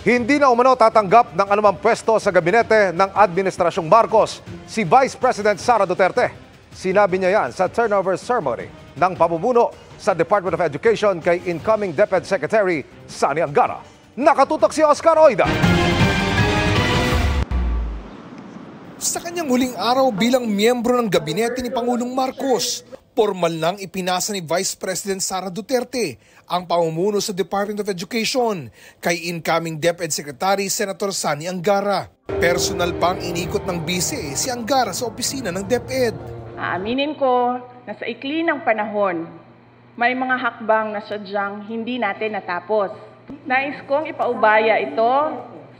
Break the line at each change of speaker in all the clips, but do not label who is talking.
Hindi na umano tatanggap ng anumang pwesto sa gabinete ng Administrasyong Marcos si Vice President Sara Duterte. Sinabi niya yan sa turnover ceremony ng pamumuno sa Department of Education kay incoming DepEd Secretary Sani Angara. Nakatutok si Oscar Oida. Sa kanyang huling araw bilang miyembro ng gabinete ni Pangulong Marcos, formal nang ipinasa ni Vice President Sara Duterte ang pamumuno sa Department of Education kay incoming DepEd Secretary Senator Sani Angara. Personal pang inikot ng bise si Angara sa opisina ng DepEd.
Aaminin ko na sa ikli ng panahon, may mga hakbang na sadyang hindi natin natapos. Nais kong ipaubaya ito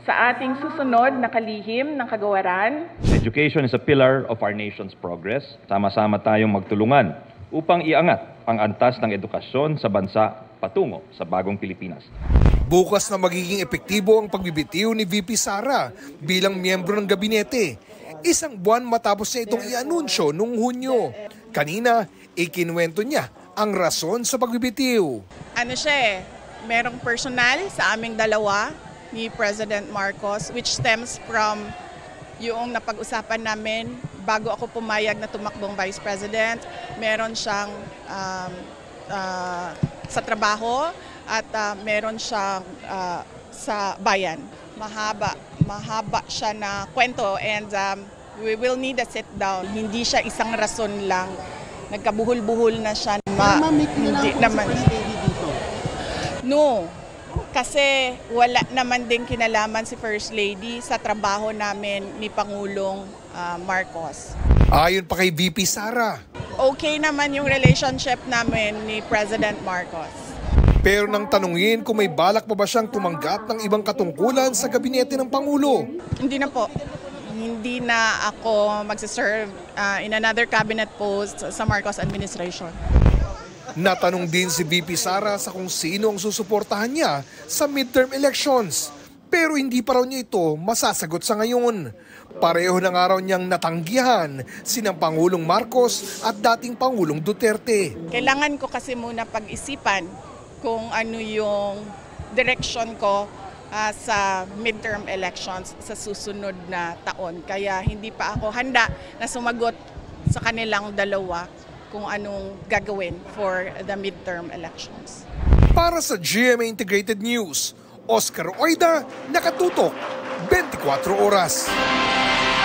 sa ating susunod na kalihim ng kagawaran.
Education is a pillar of our nation's progress. Sama-sama tayong magtulungan upang iangat ang antas ng edukasyon sa bansa patungo sa bagong Pilipinas.
Bukas na magiging epektibo ang pagbibitiw ni VP Sara bilang miyembro ng gabinete. Isang buwan matapos niya itong i-anunsyo noong Hunyo. Kanina, ikinuwento niya ang rason sa pagbibitiw.
Merong personal sa aming dalawa ni President Marcos which stems from yung napag-usapan namin bago ako pumayag na tumakbong Vice President. Meron siyang sa trabaho at meron siyang sa bayan. Mahaba siya na kwento and we will need a sit down. Hindi siya isang rason lang. Nagkabuhol-buhol na siya. Hindi naman. No. Kasi wala naman din kinalaman si First Lady sa trabaho namin ni Pangulong Marcos.
Ayon pa kay VP Sara,
okay naman yung relationship namin ni President Marcos.
Pero nang tanungin kung may balak pa ba siyang tumanggap ng ibang katungkulan sa gabinete ng Pangulo.
Hindi na po. Hindi na ako magsiserve in another cabinet post sa Marcos administration.
Natanong din si VP Sara sa kung sino ang susuportahan niya sa midterm elections. Pero hindi pa raw niya ito masasagot sa ngayon. Pareho ng araw niyang natanggihan sinang Pangulong Marcos at dating Pangulong Duterte.
Kailangan ko kasi muna pag-isipan kung ano yung direction ko sa midterm elections sa susunod na taon. Kaya hindi pa ako handa na sumagot sa kanilang dalawa kung anong gagawin for the midterm elections.
Para sa GMA Integrated News, Oscar Oida, nakatutok 24 oras.